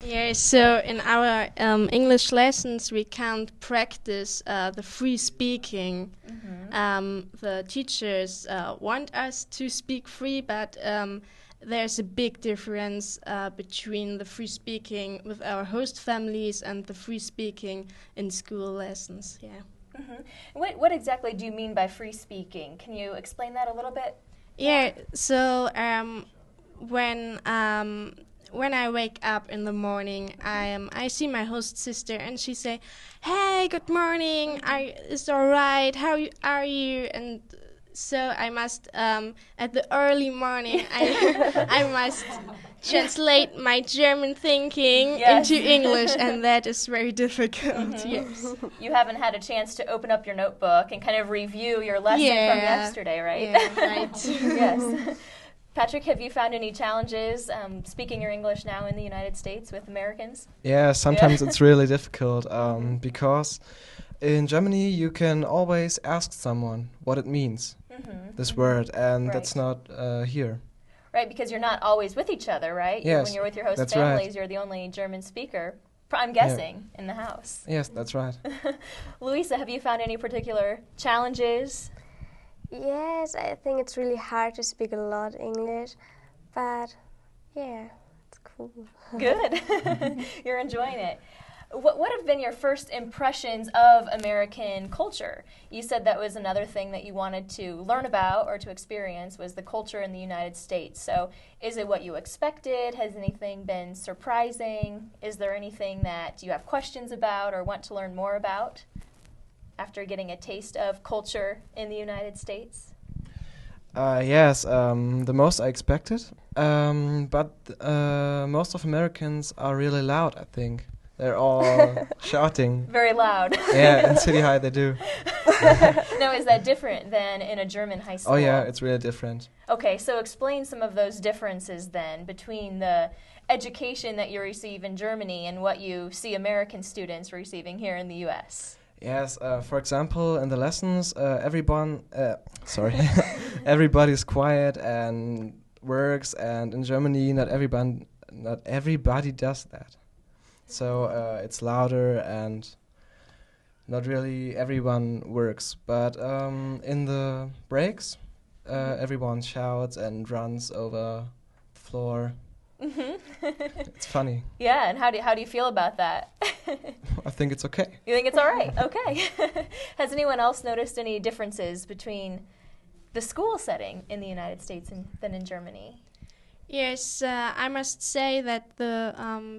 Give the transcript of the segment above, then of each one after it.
Yeah, so in our English lessons, we can't practice the free speaking. The teachers want us to speak free, but there's a big difference between the free speaking with our host families and the free speaking in school lessons. Yeah. What exactly do you mean by free speaking? Can you explain that a little bit? Yeah. So when I wake up in the morning, I see my host sister, and she say, "Hey, good morning. Is all right? How are you?" And so I must at the early morning I must translate my German thinking into English, and that is very difficult. Yes. You haven't had a chance to open up your notebook and kind of review your lesson from yesterday, right? Yeah, right. Yes. Patrick, have you found any challenges speaking your English now in the United States with Americans? Yeah, sometimes it's really difficult because in Germany you can always ask someone what it means, this word, and that's not here. Right, because you're not always with each other, right? Yes, when you're with your host that's families, right. you're the only German speaker, I'm guessing, in the house. Yes, that's right. Louisa, have you found any particular challenges? Yes, I think it's really hard to speak a lot English, but yeah, it's cool. Good. You're enjoying it. What have been your first impressions of American culture? You said that was another thing that you wanted to learn about or to experience was the culture in the United States. So is it what you expected? Has anything been surprising? Is there anything that you have questions about or want to learn more about after getting a taste of culture in the United States? Yes, the most I expected, but most of Americans are really loud, I think. They're all shouting. Very loud. Yeah, in City High they do. Now, is that different than in a German high school? Oh yeah, it's really different. Okay, so explain some of those differences then between the education that you receive in Germany and what you see American students receiving here in the U.S. Yes, for example, in the lessons, everybody's quiet and works, and in Germany, not everybody does that. So it's louder and not really everyone works. But in the breaks, everyone shouts and runs over the floor. It's funny. Yeah, and how do you feel about that? I think it's okay. You think it's all right? Okay. Has anyone else noticed any differences between the school setting in the United States than in Germany? Yes, I must say that the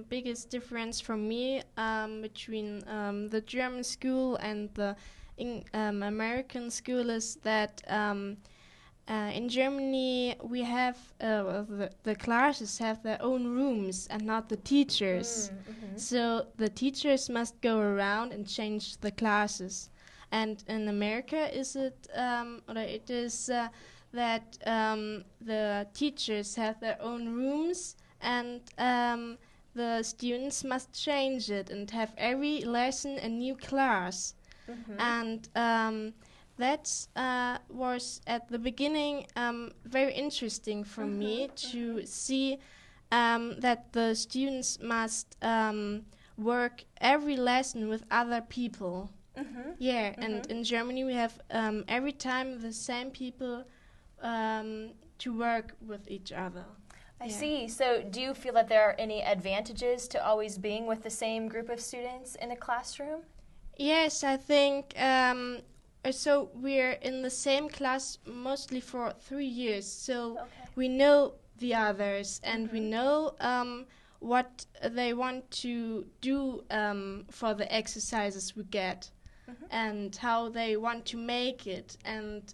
biggest difference for me between the German school and the American school is that in Germany we have the classes have their own rooms and not the teachers. So the teachers must go around and change the classes. And in America, it is that the teachers have their own rooms, and the students must change it and have every lesson a new class. And that was at the beginning very interesting for me to see that the students must work every lesson with other people. Yeah, and in Germany we have every time the same people to work with each other. I see. So do you feel that there are any advantages to always being with the same group of students in a classroom? Yes, I think so. We're in the same class mostly for 3 years, so we know the others and we know what they want to do for the exercises we get. And how they want to make it, and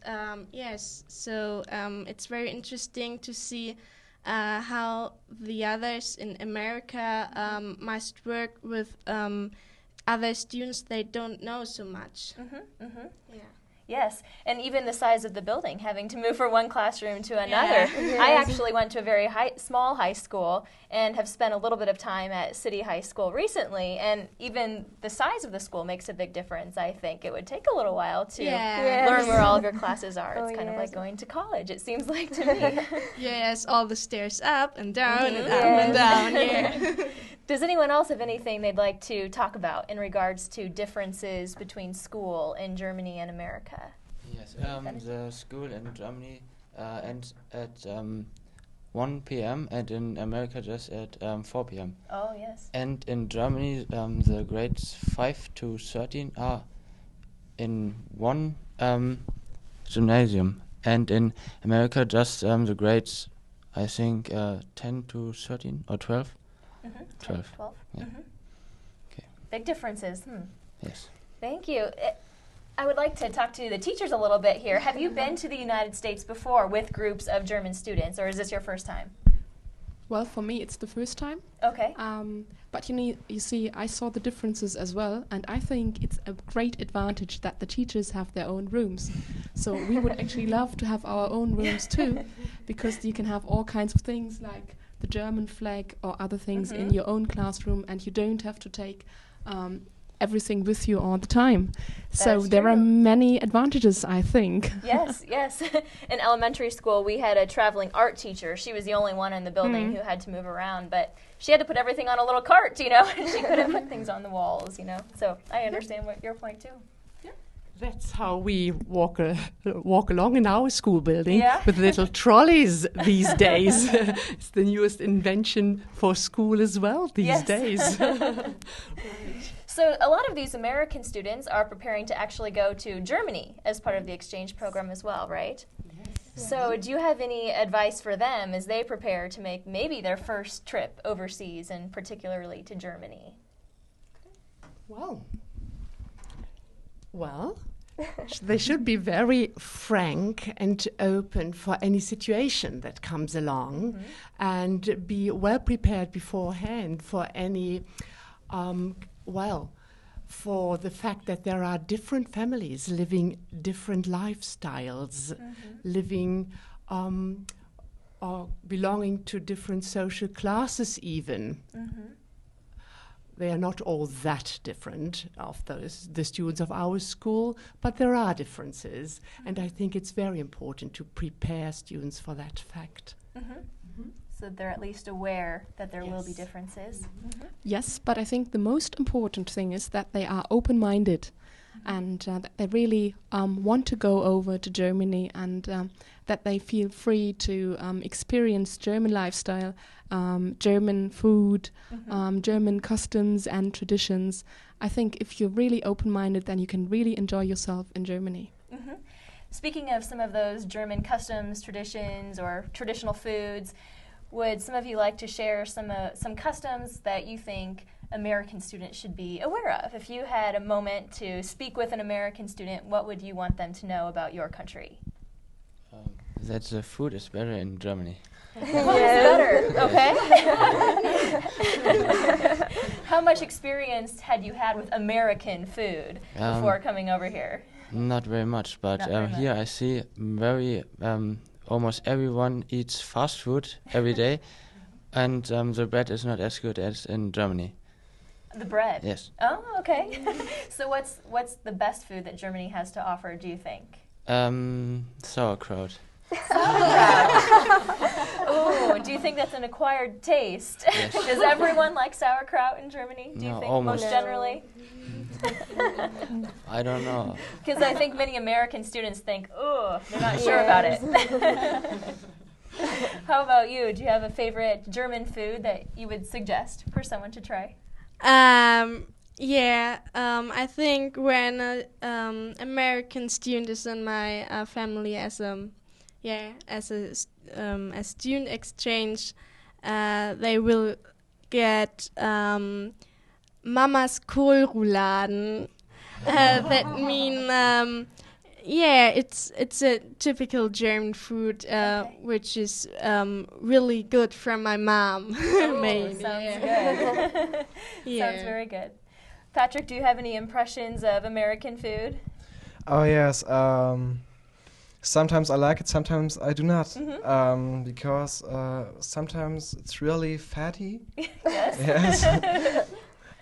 so it's very interesting to see how the others in America must work with other students they don't know so much. Yeah. Yes, and even the size of the building, having to move from one classroom to another. Yeah. I actually went to a very small high school and have spent a little bit of time at City High School recently, and even the size of the school makes a big difference, I think. It would take a little while to learn where all of your classes are. It's kind of like going to college, it seems like to me. Yes, all the stairs up and down and up and down, yeah. Does anyone else have anything they'd like to talk about in regards to differences between school in Germany and America? Yes, the school in Germany ends at 1 p.m. and in America just at 4 p.m. Oh, yes. And in Germany, the grades 5 to 13 are in one gymnasium, and in America just the grades, I think 10 to 13 or 12. 12. 12. Yeah. Okay. Big differences. Yes. Thank you. I would like to talk to the teachers a little bit here. Have you been to the United States before with groups of German students, or is this your first time? Well, for me, it's the first time. Okay. But you see, I saw the differences as well, and I think it's a great advantage that the teachers have their own rooms. So we would actually love to have our own rooms too, because you can have all kinds of things like the German flag or other things in your own classroom, and you don't have to take everything with you all the time. So there are many advantages, I think. Yes, yes. In elementary school, we had a traveling art teacher. She was the only one in the building who had to move around, but she had to put everything on a little cart, you know, and she couldn't put things on the walls, you know. So I understand what your point too. That's how we walk along in our school building, with little trolleys these days. It's the newest invention for school as well these days. So a lot of these American students are preparing to actually go to Germany as part of the exchange program as well, right? Yes. So do you have any advice for them as they prepare to make maybe their first trip overseas, and particularly to Germany? Well, they should be very frank and open for any situation that comes along, and be well prepared beforehand for any, for the fact that there are different families living different lifestyles, living or belonging to different social classes even. They are not all that different of the students of our school, but there are differences, and I think it's very important to prepare students for that fact. So they're at least aware that there will be differences. Yes, but I think the most important thing is that they are open-minded, and that they really want to go over to Germany, and that they feel free to experience German lifestyle, German food, German customs and traditions. I think if you're really open-minded, then you can really enjoy yourself in Germany. Speaking of some of those German customs, traditions, or traditional foods, would some of you like to share some customs that you think American students should be aware of? If you had a moment to speak with an American student, what would you want them to know about your country? That the food is better in Germany. Better, okay. How much experience had you had with American food before coming over here? Not very much, but very here I see almost everyone eats fast food every day, and the bread is not as good as in Germany. The bread? Yes. Oh, okay. So what's the best food that Germany has to offer, do you think? Sauerkraut. Oh, do you think that's an acquired taste? Yes. Does everyone like sauerkraut in Germany, do you No, think, almost. most generally? I don't know. Because I think many American students think, oh, they're not sure about it. How about you? Do you have a favorite German food that you would suggest for someone to try? I think when American student is in my family as a student exchange, they will get Mama's Kohlrouladen. That mean it's a typical German food, which is really good from my mom. Sounds good. Sounds very good. Patrick, do you have any impressions of American food? Oh yes. Sometimes I like it, sometimes I do not, because sometimes it's really fatty. Yes. Yes.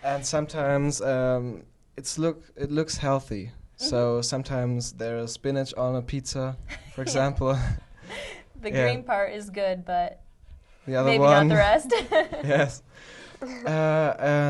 And sometimes it looks healthy. So sometimes there's spinach on a pizza, for example. The green part is good, but the other maybe one, not the rest. Yes.